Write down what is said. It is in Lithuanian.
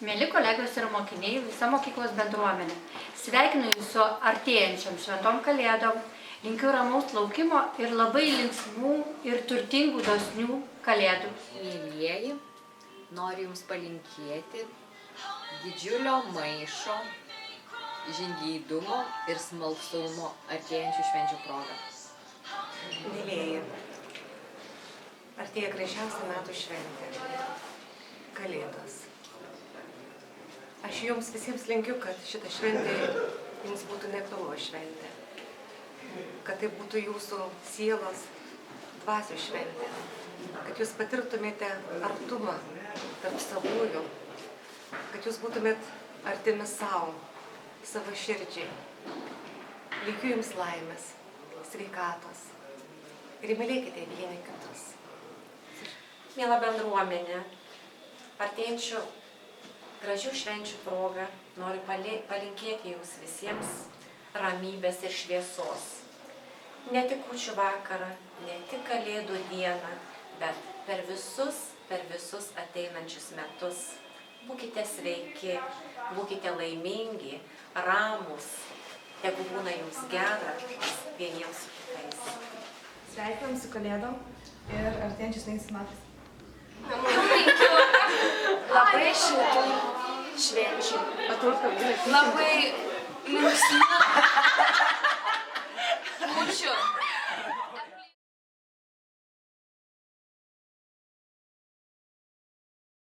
Mieli kolegos ir mokiniai, visa mokyklos bendruomenė. Sveikinu Jūs su artėjančiam šventom kalėdom, linkiu ramaus laukimo ir labai linksmų ir turtingų dosnių kalėdų. Mielieji, noriu Jums palinkėti didžiulio maišo, žingeidumo ir smalsumo artėjančių švenčių proga. Mielieji, artėja gražiausia metų šventė – Kalėdos. Aš Jums visiems linkiu, kad šita šventė Jums būtų ne pilvo šventė, kad tai būtų Jūsų sielos dvasių šventė, kad Jūs patirtumėte artumą tarp savųjų, kad Jūs būtumėt artimi savo širdžiai. Linkiu Jums laimės, sveikatos ir mylėkite vieni kitus. Miela bendruomenė, artėjančių gražių švenčių proga noriu palinkėti Jums visiems ramybės ir šviesos. Ne tik kūčių vakarą, ne tik Kalėdų dieną, bet per visus ateinančius metus. Būkite sveiki, būkite laimingi, ramūs, tegu būna Jums gera vieniems su kitais. Sveikinam su Kalėdom ir artėjančiais naujais metais. Labai šiltų švenčių. Labai linksmų kūčių.